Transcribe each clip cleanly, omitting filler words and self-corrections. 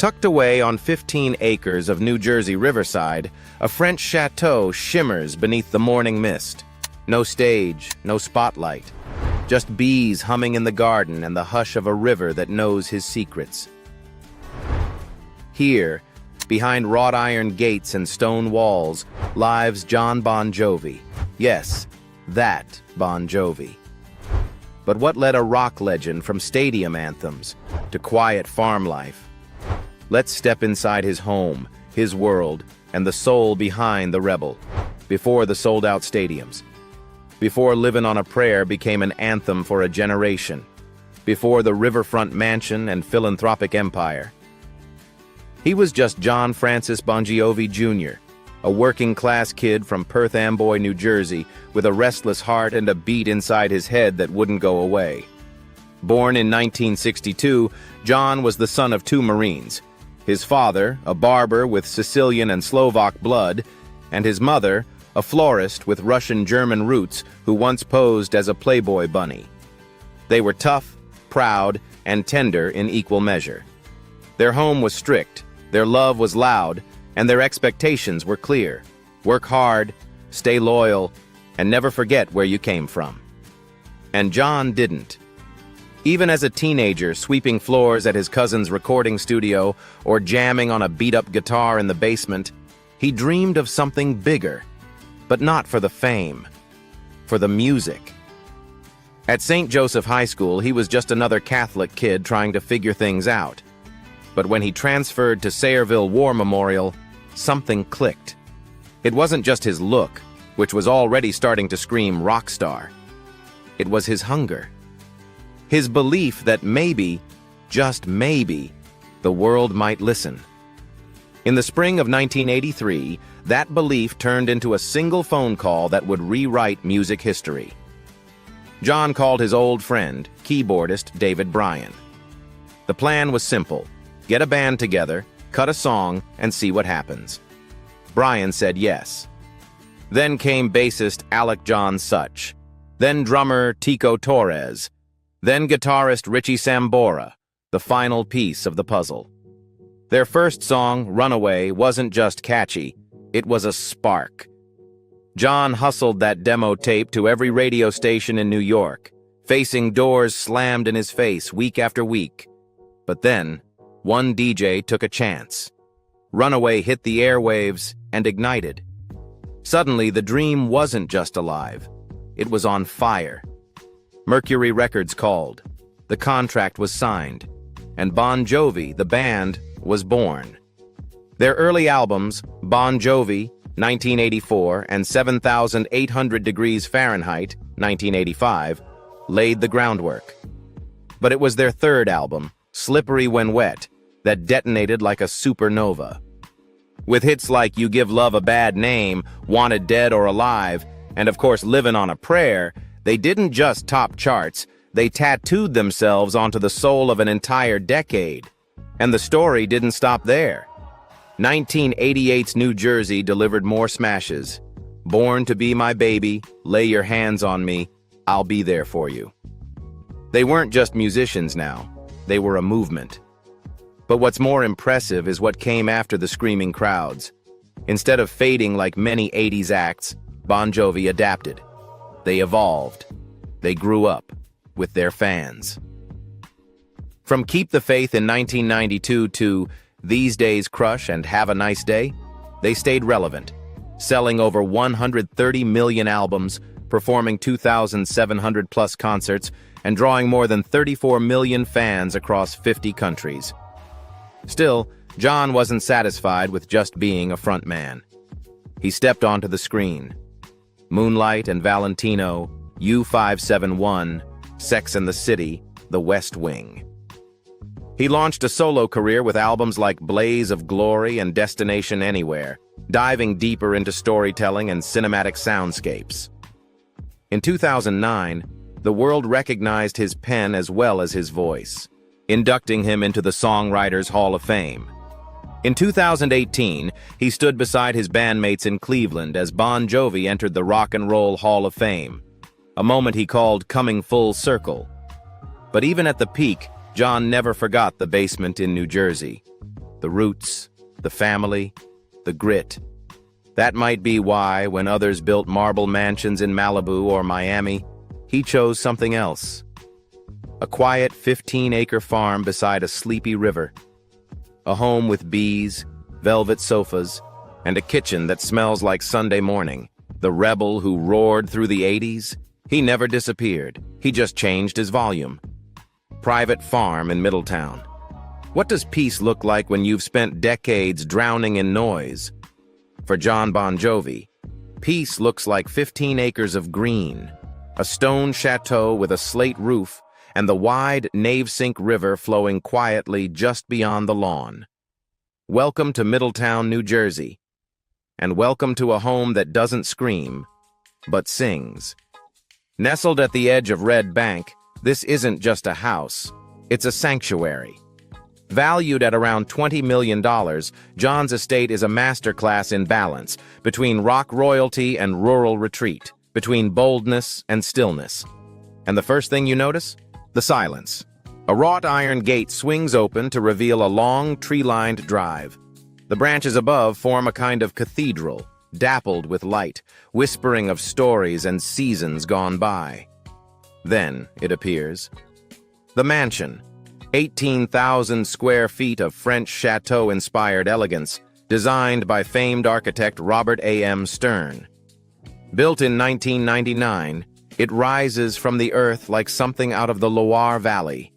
Tucked away on 15 acres of New Jersey riverside, a French chateau shimmers beneath the morning mist. No stage, no spotlight. Just bees humming in the garden and the hush of a river that knows his secrets. Here, behind wrought iron gates and stone walls, lives Jon Bon Jovi. Yes, that Bon Jovi. But what led a rock legend from stadium anthems to quiet farm life? Let's step inside his home, his world, and the soul behind the rebel, before the sold-out stadiums. Before Livin' on a Prayer became an anthem for a generation. Before the riverfront mansion and philanthropic empire. He was just John Francis Bon Jovi Jr., a working-class kid from Perth Amboy, New Jersey, with a restless heart and a beat inside his head that wouldn't go away. Born in 1962, John was the son of two Marines. His father, a barber with Sicilian and Slovak blood, and his mother, a florist with Russian-German roots who once posed as a Playboy bunny. They were tough, proud, and tender in equal measure. Their home was strict, their love was loud, and their expectations were clear. Work hard, stay loyal, and never forget where you came from. And John didn't. Even as a teenager sweeping floors at his cousin's recording studio or jamming on a beat-up guitar in the basement, he dreamed of something bigger, but not for the fame, for the music. At St. Joseph High School, he was just another Catholic kid trying to figure things out. But when he transferred to Sayreville War Memorial, something clicked. It wasn't just his look, which was already starting to scream rock star. It was his hunger. His belief that maybe, just maybe, the world might listen. In the spring of 1983, that belief turned into a single phone call that would rewrite music history. John called his old friend, keyboardist David Bryan. The plan was simple. Get a band together, cut a song, and see what happens. Bryan said yes. Then came bassist Alec John Such, then drummer Tico Torres, then guitarist Richie Sambora, the final piece of the puzzle. Their first song, Runaway, wasn't just catchy, it was a spark. John hustled that demo tape to every radio station in New York, facing doors slammed in his face week after week. But then, one DJ took a chance. Runaway hit the airwaves and ignited. Suddenly, the dream wasn't just alive. It was on fire. Mercury Records called. The contract was signed. And Bon Jovi, the band, was born. Their early albums, Bon Jovi, 1984, and 7,800 Degrees Fahrenheit, 1985, laid the groundwork. But it was their third album, Slippery When Wet, that detonated like a supernova. With hits like You Give Love a Bad Name, Wanted Dead or Alive, and of course Livin' on a Prayer, they didn't just top charts, they tattooed themselves onto the soul of an entire decade. And the story didn't stop there. 1988's New Jersey delivered more smashes. Born to Be My Baby, Lay Your Hands on Me, I'll Be There For You. They weren't just musicians now, they were a movement. But what's more impressive is what came after the screaming crowds. Instead of fading like many 80s acts, Bon Jovi adapted. They evolved. They grew up with their fans. From Keep the Faith in 1992 to These Days Crush and Have a Nice Day, they stayed relevant, selling over 130 million albums, performing 2,700-plus concerts, and drawing more than 34 million fans across 50 countries. Still, John wasn't satisfied with just being a frontman. He stepped onto the screen. Moonlight and Valentino, U571, Sex and the City, The West Wing. He launched a solo career with albums like Blaze of Glory and Destination Anywhere, diving deeper into storytelling and cinematic soundscapes. In 2009, the world recognized his pen as well as his voice, inducting him into the Songwriters Hall of Fame. In 2018, he stood beside his bandmates in Cleveland as Bon Jovi entered the Rock and Roll Hall of Fame, a moment he called coming full circle. But even at the peak, John never forgot the basement in New Jersey. The roots, the family, the grit. That might be why, when others built marble mansions in Malibu or Miami, he chose something else. A quiet 15-acre farm beside a sleepy river. A home with bees, velvet sofas, and a kitchen that smells like Sunday morning. The rebel who roared through the 80s? He never disappeared. He just changed his volume. Private farm in Middletown. What does peace look like when you've spent decades drowning in noise? For Jon Bon Jovi, peace looks like 15 acres of green, a stone chateau with a slate roof, and the wide Navesink River flowing quietly just beyond the lawn. Welcome to Middletown, New Jersey. And welcome to a home that doesn't scream, but sings. Nestled at the edge of Red Bank, this isn't just a house, it's a sanctuary. Valued at around $20 million, Jon's estate is a masterclass in balance, between rock royalty and rural retreat, between boldness and stillness. And the first thing you notice? The silence. A wrought iron gate swings open to reveal a long, tree-lined drive. The branches above form a kind of cathedral, dappled with light, whispering of stories and seasons gone by. Then it appears. The mansion, 18,000 square feet of French chateau-inspired elegance, designed by famed architect Robert A.M. Stern. Built in 1999, it rises from the earth like something out of the Loire Valley.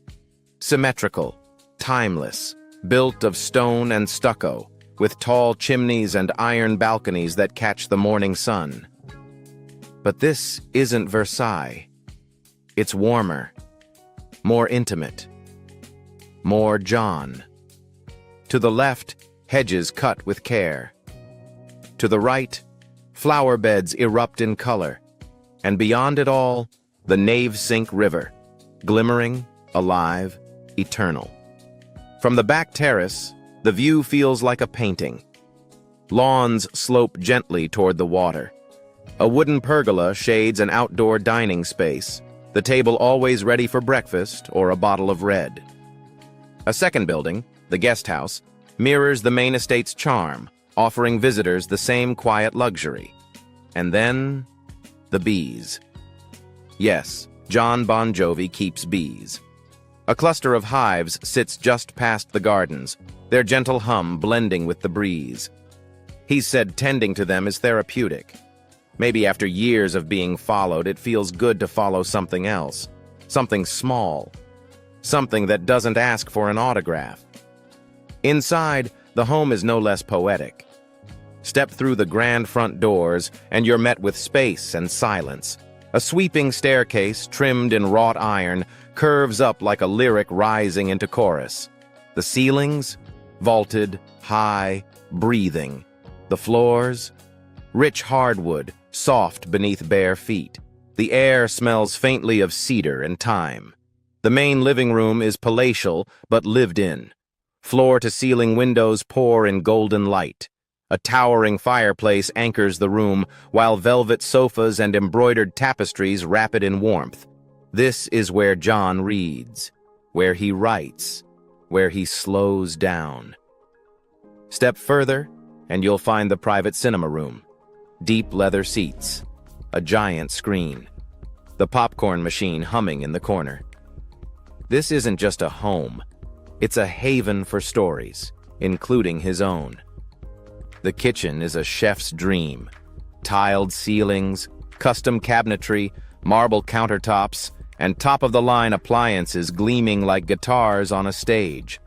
Symmetrical, timeless, built of stone and stucco, with tall chimneys and iron balconies that catch the morning sun. But this isn't Versailles. It's warmer, more intimate, more Jon. To the left, hedges cut with care. To the right, flower beds erupt in color. And beyond it all, the Navesink River, glimmering, alive, eternal. From the back terrace, the view feels like a painting. Lawns slope gently toward the water. A wooden pergola shades an outdoor dining space, the table always ready for breakfast or a bottle of red. A second building, the guest house, mirrors the main estate's charm, offering visitors the same quiet luxury. And then, the bees. Yes, Jon Bon Jovi keeps bees. A cluster of hives sits just past the gardens, their gentle hum blending with the breeze. He's said tending to them is therapeutic. Maybe after years of being followed, it feels good to follow something else. Something small. Something that doesn't ask for an autograph. Inside, the home is no less poetic. Step through the grand front doors, and you're met with space and silence. A sweeping staircase, trimmed in wrought iron, curves up like a lyric rising into chorus. The ceilings? Vaulted, high, breathing. The floors? Rich hardwood, soft beneath bare feet. The air smells faintly of cedar and thyme. The main living room is palatial, but lived in. Floor-to-ceiling windows pour in golden light. A towering fireplace anchors the room, while velvet sofas and embroidered tapestries wrap it in warmth. This is where Jon reads, where he writes, where he slows down. Step further, and you'll find the private cinema room. Deep leather seats, a giant screen, the popcorn machine humming in the corner. This isn't just a home, it's a haven for stories, including his own. The kitchen is a chef's dream. Tiled ceilings, custom cabinetry, marble countertops, and top-of-the-line appliances gleaming like guitars on a stage.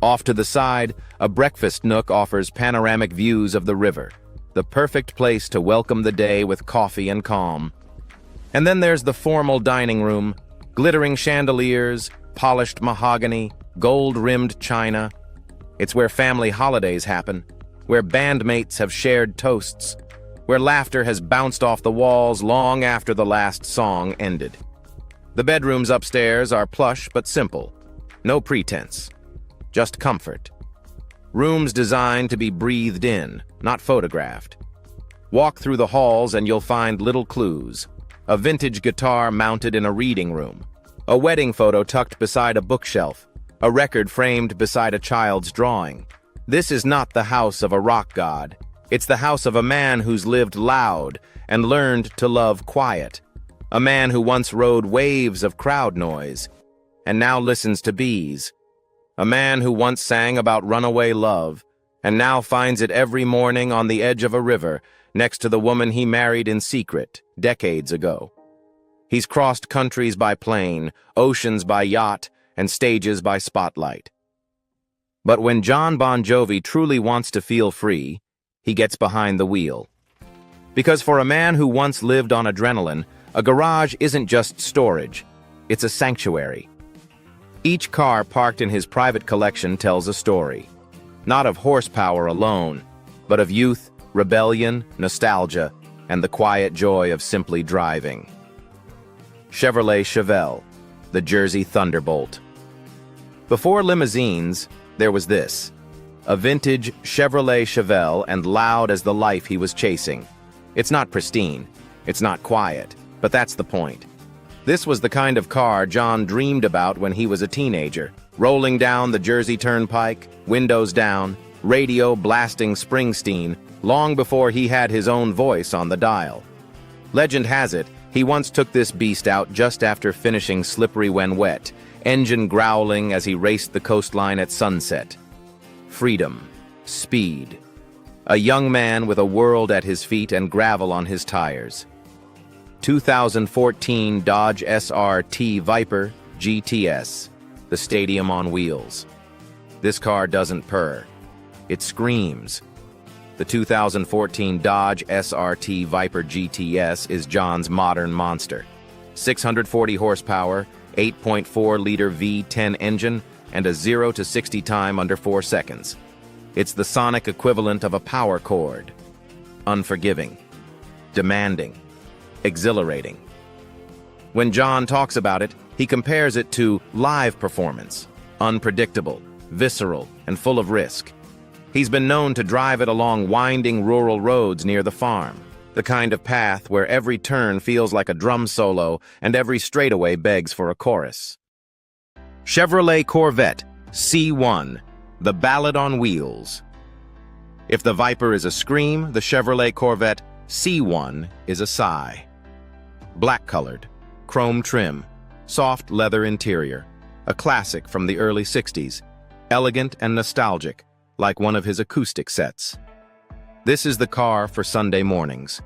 Off to the side, a breakfast nook offers panoramic views of the river, the perfect place to welcome the day with coffee and calm. And then there's the formal dining room, glittering chandeliers, polished mahogany, gold-rimmed china. It's where family holidays happen, where bandmates have shared toasts, where laughter has bounced off the walls long after the last song ended. The bedrooms upstairs are plush but simple. No pretense. Just comfort. Rooms designed to be breathed in, not photographed. Walk through the halls and you'll find little clues. A vintage guitar mounted in a reading room. A wedding photo tucked beside a bookshelf. a record framed beside a child's drawing. This is not the house of a rock god. It's the house of a man who's lived loud and learned to love quiet. A man who once rode waves of crowd noise and now listens to bees. A man who once sang about runaway love and now finds it every morning on the edge of a river next to the woman he married in secret decades ago. He's crossed countries by plane, oceans by yacht, and stages by spotlight. But when Jon Bon Jovi truly wants to feel free, he gets behind the wheel. Because for a man who once lived on adrenaline, a garage isn't just storage, it's a sanctuary. Each car parked in his private collection tells a story, not of horsepower alone, but of youth, rebellion, nostalgia, and the quiet joy of simply driving. Chevrolet Chevelle, the Jersey Thunderbolt. Before limousines, there was this, a vintage Chevrolet Chevelle and loud as the life he was chasing. It's not pristine, it's not quiet, but that's the point. This was the kind of car Jon dreamed about when he was a teenager, rolling down the Jersey Turnpike, windows down, radio blasting Springsteen, long before he had his own voice on the dial. Legend has it, he once took this beast out just after finishing Slippery When Wet, engine growling as he raced the coastline at sunset. Freedom, speed. A young man with a world at his feet and gravel on his tires. 2014 Dodge SRT Viper GTS, the stadium on wheels. This car doesn't purr, it screams. The 2014 Dodge SRT Viper GTS is Jon's modern monster. 640 horsepower, 8.4-liter V10 engine, and a 0 to 60 time under 4 seconds. It's the sonic equivalent of a power chord. Unforgiving, demanding, exhilarating. When Jon talks about it, he compares it to live performance, unpredictable, visceral, and full of risk. He's been known to drive it along winding rural roads near the farm, the kind of path where every turn feels like a drum solo and every straightaway begs for a chorus. Chevrolet Corvette C1, the ballad on wheels. If the Viper is a scream, the Chevrolet Corvette C1 is a sigh. Black-colored, chrome trim, soft leather interior, a classic from the early 60s, elegant and nostalgic, like one of his acoustic sets. This is the car for Sunday mornings,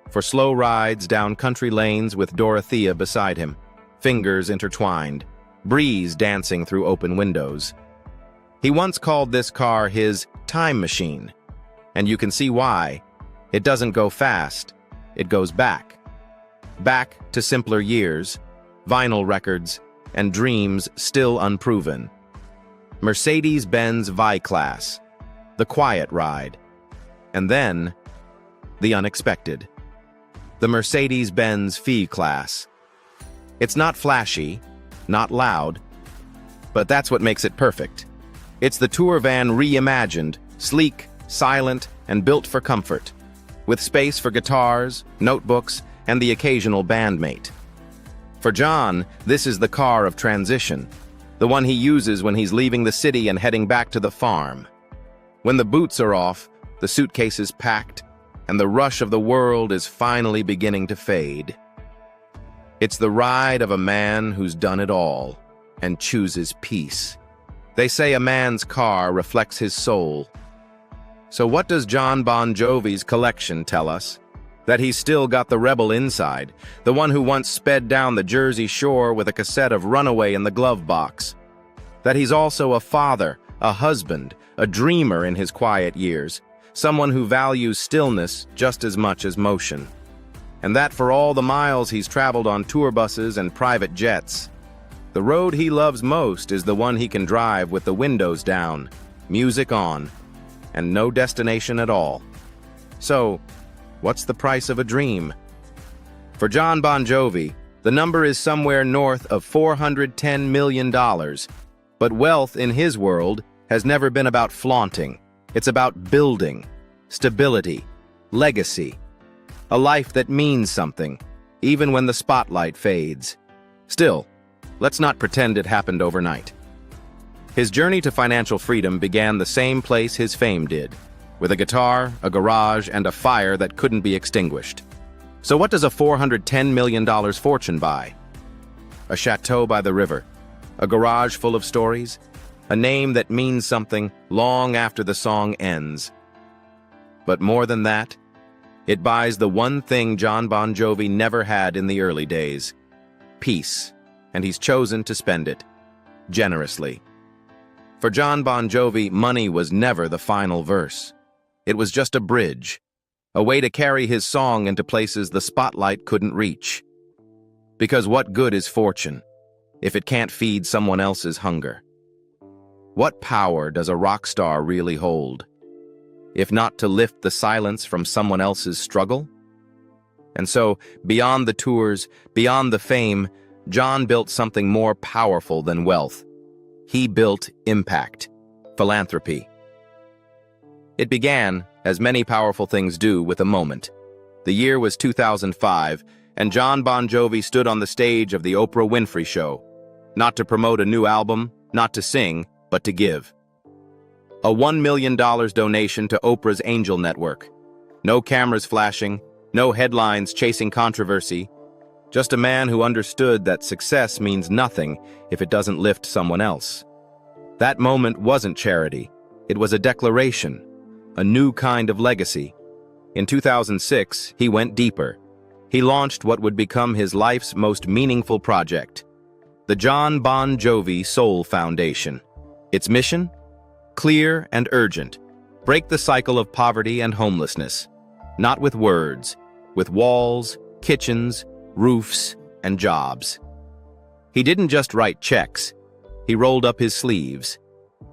for slow rides down country lanes with Dorothea beside him, fingers intertwined, breeze dancing through open windows. He once called this car his time machine, and you can see why. It doesn't go fast, it goes back. Back to simpler years, vinyl records, and dreams still unproven. Mercedes-Benz V-Class, the quiet ride, and then the unexpected. The Mercedes-Benz V-Class. It's not flashy, not loud, but that's what makes it perfect. It's the tour van reimagined, sleek, silent, and built for comfort, with space for guitars, notebooks, and the occasional bandmate. For Jon, this is the car of transition, the one he uses when he's leaving the city and heading back to the farm. When the boots are off, the suitcase is packed, and the rush of the world is finally beginning to fade. It's the ride of a man who's done it all and chooses peace. They say a man's car reflects his soul. So what does Jon Bon Jovi's collection tell us? That he's still got the rebel inside, the one who once sped down the Jersey Shore with a cassette of Runaway in the glove box. That he's also a father, a husband, a dreamer in his quiet years, someone who values stillness just as much as motion. And that for all the miles he's traveled on tour buses and private jets, the road he loves most is the one he can drive with the windows down, music on, and no destination at all. So, what's the price of a dream? For Jon Bon Jovi, the number is somewhere north of $410 million. But wealth in his world has never been about flaunting. It's about building, stability, legacy. A life that means something, even when the spotlight fades. Still, let's not pretend it happened overnight. His journey to financial freedom began the same place his fame did, with a guitar, a garage, and a fire that couldn't be extinguished. So what does a $410 million fortune buy? A chateau by the river, a garage full of stories, a name that means something long after the song ends. But more than that, it buys the one thing Jon Bon Jovi never had in the early days: peace, and he's chosen to spend it generously. For Jon Bon Jovi, money was never the final verse. It was just a bridge, a way to carry his song into places the spotlight couldn't reach. Because what good is fortune if it can't feed someone else's hunger? What power does a rock star really hold, if not to lift the silence from someone else's struggle? And so, beyond the tours, beyond the fame, Jon built something more powerful than wealth. He built impact, philanthropy. It began, as many powerful things do, with a moment. The year was 2005, and Jon Bon Jovi stood on the stage of the Oprah Winfrey Show, not to promote a new album, not to sing, but to give. A $1 million donation to Oprah's Angel Network. No cameras flashing, no headlines chasing controversy. Just a man who understood that success means nothing if it doesn't lift someone else. That moment wasn't charity. It was a declaration, a new kind of legacy. In 2006, he went deeper. He launched what would become his life's most meaningful project, the Jon Bon Jovi Soul Foundation. Its mission? Clear and urgent. Break the cycle of poverty and homelessness. Not with words, with walls, kitchens, roofs, and jobs. He didn't just write checks. He rolled up his sleeves.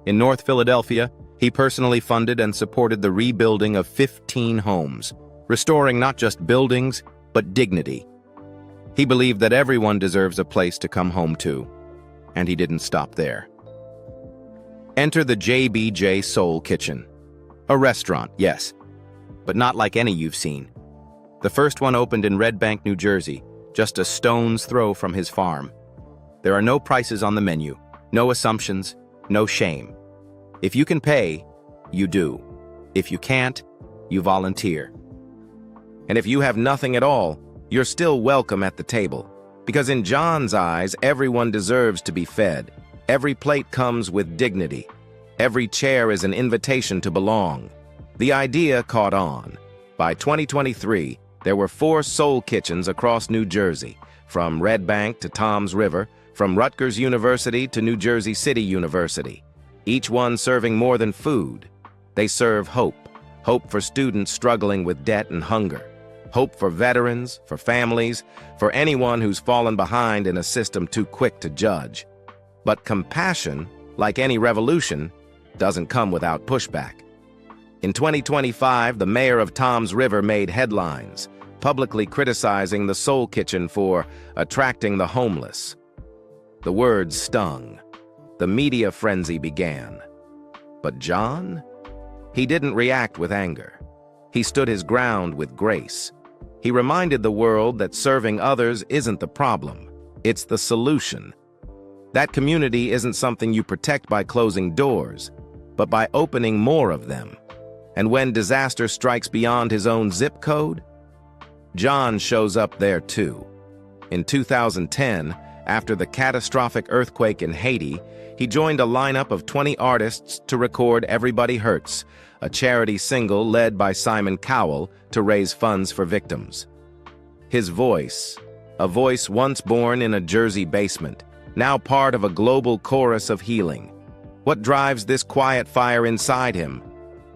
In North Philadelphia, he personally funded and supported the rebuilding of 15 homes, restoring not just buildings, but dignity. He believed that everyone deserves a place to come home to, and he didn't stop there. Enter the JBJ Soul Kitchen. A restaurant, yes, but not like any you've seen. The first one opened in Red Bank, New Jersey, just a stone's throw from his farm. There are no prices on the menu, no assumptions, no shame. If you can pay, you do. If you can't, you volunteer. And if you have nothing at all, you're still welcome at the table. Because in Jon's eyes, everyone deserves to be fed. Every plate comes with dignity. Every chair is an invitation to belong. The idea caught on. By 2023, there were 4 soul kitchens across New Jersey, from Red Bank to Tom's River, from Rutgers University to New Jersey City University. Each one serving more than food. They serve hope. Hope for students struggling with debt and hunger. Hope for veterans, for families, for anyone who's fallen behind in a system too quick to judge. But compassion, like any revolution, doesn't come without pushback. In 2025, the mayor of Tom's River made headlines, publicly criticizing the Soul Kitchen for attracting the homeless. The words stung. The media frenzy began. But Jon? He didn't react with anger. He stood his ground with grace. He reminded the world that serving others isn't the problem, it's the solution. That community isn't something you protect by closing doors, but by opening more of them. And when disaster strikes beyond his own zip code, Jon shows up there too. In 2010, after the catastrophic earthquake in Haiti, he joined a lineup of 20 artists to record Everybody Hurts, a charity single led by Simon Cowell to raise funds for victims. His voice, a voice once born in a Jersey basement, now part of a global chorus of healing. What drives this quiet fire inside him?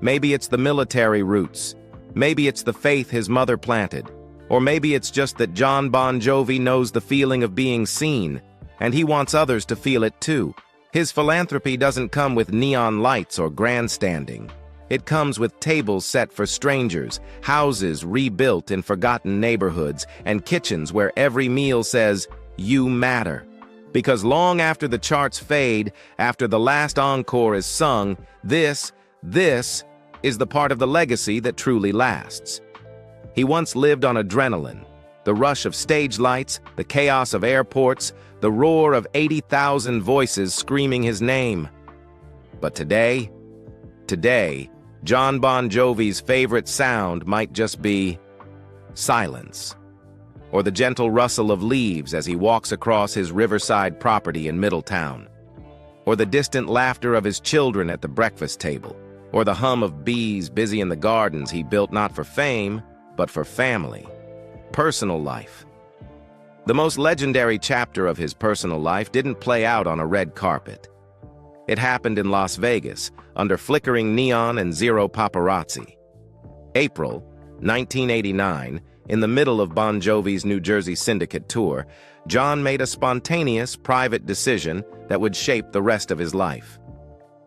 Maybe it's the military roots. Maybe it's the faith his mother planted. Or maybe it's just that Jon Bon Jovi knows the feeling of being seen, and he wants others to feel it too. His philanthropy doesn't come with neon lights or grandstanding. It comes with tables set for strangers, houses rebuilt in forgotten neighborhoods, and kitchens where every meal says, "You matter." Because long after the charts fade, after the last encore is sung, this is the part of the legacy that truly lasts. He once lived on adrenaline, the rush of stage lights, the chaos of airports, the roar of 80,000 voices screaming his name. But today, Jon Bon Jovi's favorite sound might just be silence, or the gentle rustle of leaves as he walks across his riverside property in Middletown, or the distant laughter of his children at the breakfast table, or the hum of bees busy in the gardens he built not for fame, but for family, personal life. The most legendary chapter of his personal life didn't play out on a red carpet. It happened in Las Vegas, under flickering neon and zero paparazzi. April 1989, in the middle of Bon Jovi's New Jersey Syndicate tour, Jon made a spontaneous, private decision that would shape the rest of his life.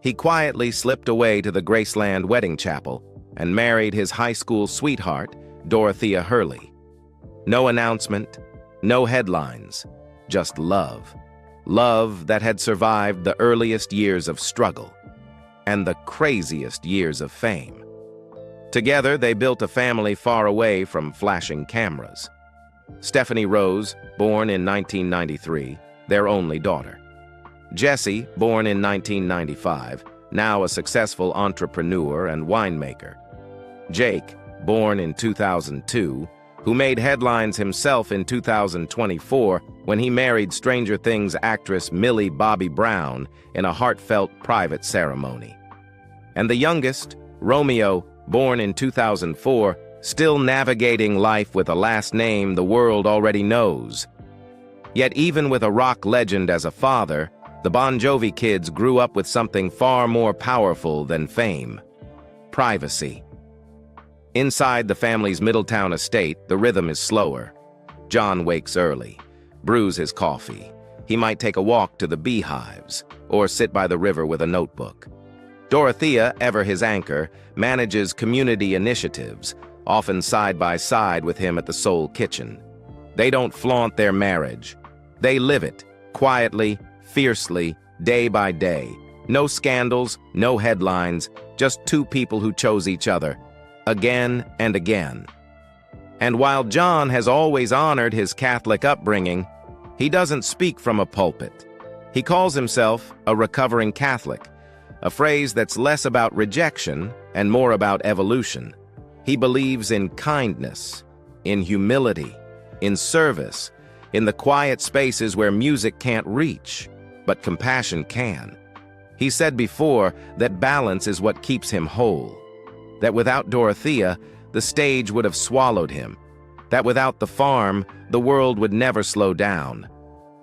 He quietly slipped away to the Graceland wedding chapel and married his high school sweetheart, Dorothea Hurley. No announcement, no headlines, just love. Love that had survived the earliest years of struggle and the craziest years of fame. Together, they built a family far away from flashing cameras. Stephanie Rose, born in 1993, their only daughter. Jesse, born in 1995, now a successful entrepreneur and winemaker. Jake, born in 2002, who made headlines himself in 2024 when he married Stranger Things actress Millie Bobby Brown in a heartfelt private ceremony. And the youngest, Romeo, born in 2004, still navigating life with a last name the world already knows. Yet even with a rock legend as a father, the Bon Jovi kids grew up with something far more powerful than fame: privacy. Inside the family's Middletown estate, the rhythm is slower. Jon wakes early, brews his coffee. He might take a walk to the beehives or sit by the river with a notebook. Dorothea, ever his anchor, manages community initiatives, often side by side with him at the Soul Kitchen. They don't flaunt their marriage. They live it, quietly, fiercely, day by day. No scandals, no headlines, just two people who chose each other, again and again. And while Jon has always honored his Catholic upbringing, he doesn't speak from a pulpit. He calls himself a recovering Catholic, a phrase that's less about rejection and more about evolution. He believes in kindness, in humility, in service, in the quiet spaces where music can't reach, but compassion can. He said before that balance is what keeps him whole, that without Dorothea, the stage would have swallowed him, that without the farm, the world would never slow down,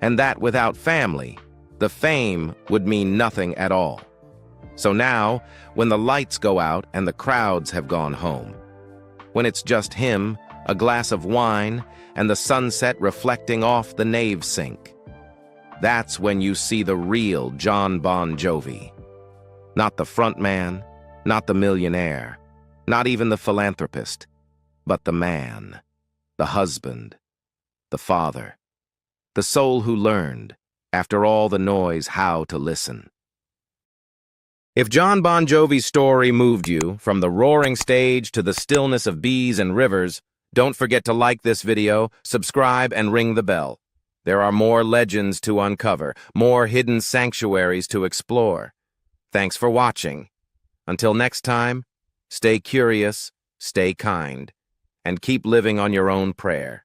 and that without family, the fame would mean nothing at all. So now, when the lights go out and the crowds have gone home, when it's just him, a glass of wine, and the sunset reflecting off the nave sink, that's when you see the real Jon Bon Jovi. Not the front man, not the millionaire, not even the philanthropist, but the man, the husband, the father, the soul who learned, after all the noise, how to listen. If Jon Bon Jovi's story moved you from the roaring stage to the stillness of bees and rivers, don't forget to like this video, subscribe, and ring the bell. There are more legends to uncover, more hidden sanctuaries to explore. Thanks for watching. Until next time, stay curious, stay kind, and keep living on your own prayer.